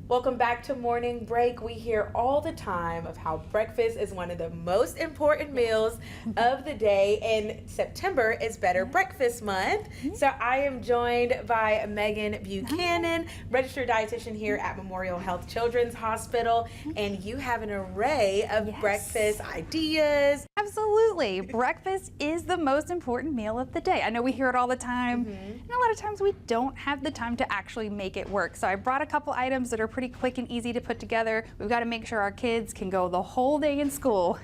Welcome back to Morning Break. We hear all the time of how breakfast is one of the most important meals of the day, and September is Better Breakfast Month. So I am joined by Megan Buchanan, registered dietitian here at Memorial Health Children's Hospital, and you have an array of breakfast ideas. Absolutely. Breakfast is the most important meal of the day. I know we hear it all the time, and a lot of times we don't have the time to actually make it work. So I brought a couple items that are pretty quick and easy to put together. We've got to make sure our kids can go the whole day in school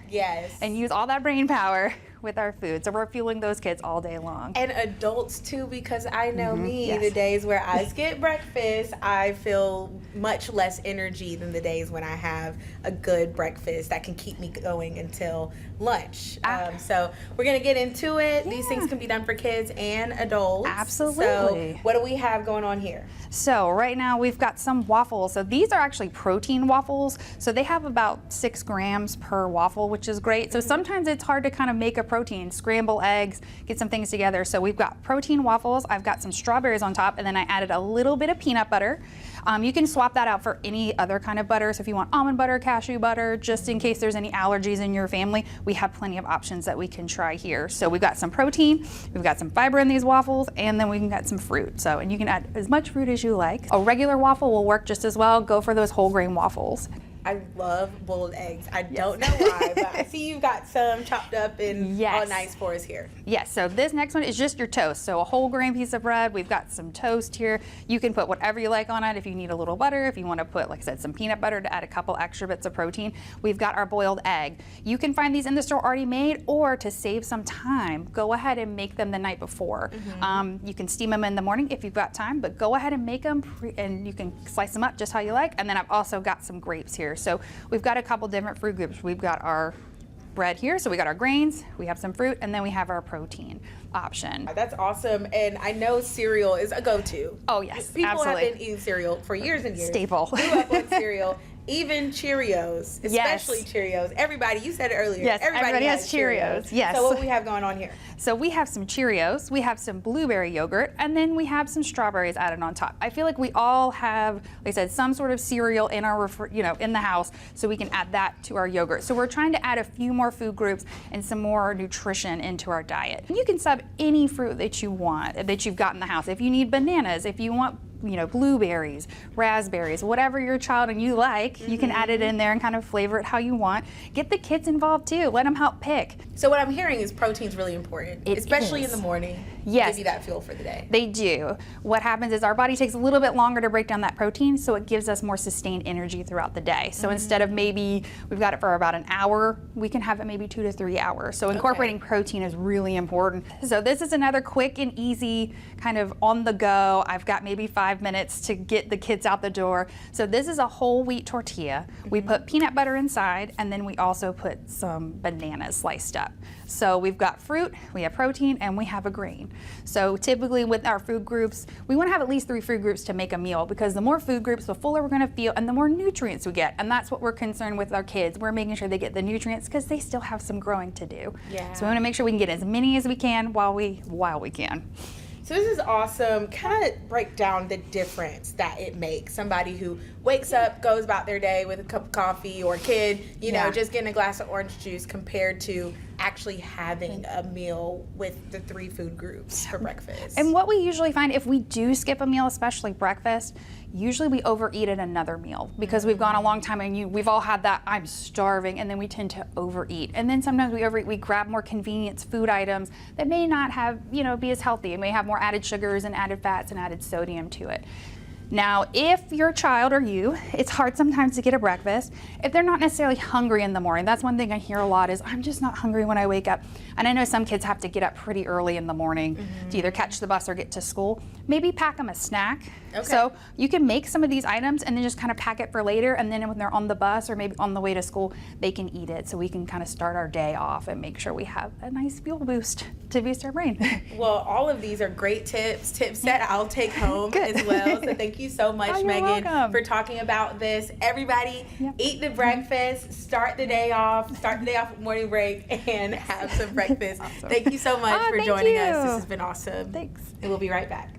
and use all that brain power with our food. So we're fueling those kids all day long. And adults too, because I know the days where I skip breakfast, I feel much less energy than the days when I have a good breakfast that can keep me going until lunch. So we're gonna get into it. These things can be done for kids and adults. Absolutely. So what do we have going on here? So right now we've got some waffles. So these are actually protein waffles. So they have about 6 grams per waffle, which is great. So sometimes it's hard to kind of make a protein, scramble eggs, get some things together. So we've got protein waffles. I've got some strawberries on top, and then I added a little bit of peanut butter. You can swap that out for any other kind of butter. So if you want almond butter, cashew butter, just in case there's any allergies in your family, we have plenty of options that we can try here. So we've got some protein, we've got some fiber in these waffles, and then we can get some fruit. So, and you can add as much fruit as you like. A regular waffle will work just as well. Go for those whole grain waffles. I love boiled eggs. I don't know why, but I see you've got some chopped up and all nice for us here. Yes, so this next one is just your toast. So a whole grain piece of bread. We've got some toast here. You can put whatever you like on it. If you need a little butter, if you want to put, like I said, some peanut butter to add a couple extra bits of protein. We've got our boiled egg. You can find these in the store already made, or to save some time, go ahead and make them the night before. You can steam them in the morning if you've got time, but go ahead and make them and you can slice them up just how you like. And then I've also got some grapes here. So we've got a couple different fruit groups. We've got our bread here, so we got our grains, we have some fruit, and then we have our protein option. That's awesome, and I know cereal is a go-to. Oh yes, People absolutely. have been eating cereal for years and years. Staple. Grew up on cereal. Even Cheerios, especially Cheerios. Everybody, you said it earlier. Yes, everybody has Cheerios. Yes. So what do we have going on here? So we have some Cheerios, we have some blueberry yogurt, and then we have some strawberries added on top. I feel like we all have, like I said, some sort of cereal in our, in the house, so we can add that to our yogurt. So we're trying to add a few more food groups and some more nutrition into our diet. You can sub any fruit that you want, that you've got in the house. If you need bananas, if you want blueberries, raspberries, whatever your child and you like, you can add it in there and kind of flavor it how you want. Get the kids involved too. Let them help pick. So what I'm hearing is protein's really important, especially in the morning. Yes. Give you that fuel for the day. They do. What happens is our body takes a little bit longer to break down that protein, so it gives us more sustained energy throughout the day. So instead of maybe we've got it for about an hour, we can have it maybe 2 to 3 hours. So incorporating protein is really important. So this is another quick and easy kind of on the go. I've got maybe 5 minutes to get the kids out the door. So this is a whole wheat tortilla. We put peanut butter inside, and then we also put some bananas sliced up. So we've got fruit, we have protein, and we have a grain. So typically with our food groups, we want to have at least 3 food groups to make a meal, because the more food groups, the fuller we're going to feel and the more nutrients we get. And that's what we're concerned with our kids. We're making sure they get the nutrients because they still have some growing to do. So we want to make sure we can get as many as we can while we can. So this is awesome. Kind of break down the difference that it makes. Somebody who wakes up, goes about their day with a cup of coffee, or a kid, just getting a glass of orange juice, compared to actually having a meal with the 3 food groups for breakfast. And what we usually find, if we do skip a meal, especially breakfast, usually we overeat at another meal, because we've gone a long time and we've all had that I'm starving, and then we tend to overeat. And then sometimes we overeat, we grab more convenience food items that may not have, be as healthy. It may have more added sugars and added fats and added sodium to it. Now, if your child or you, it's hard sometimes to get a breakfast. If they're not necessarily hungry in the morning, that's one thing I hear a lot is, I'm just not hungry when I wake up. And I know some kids have to get up pretty early in the morning to either catch the bus or get to school. Maybe pack them a snack. So you can make some of these items and then just kind of pack it for later, and then when they're on the bus or maybe on the way to school, they can eat it. So we can kind of start our day off and make sure we have a nice fuel boost to boost our brain. Well, all of these are great tips that I'll take home as well. So thank you so much, Megan, for talking about this. Everybody, eat the breakfast, start the day off with morning break, and have some breakfast. Thank you so much for joining us. This has been awesome. Thanks. And we'll be right back.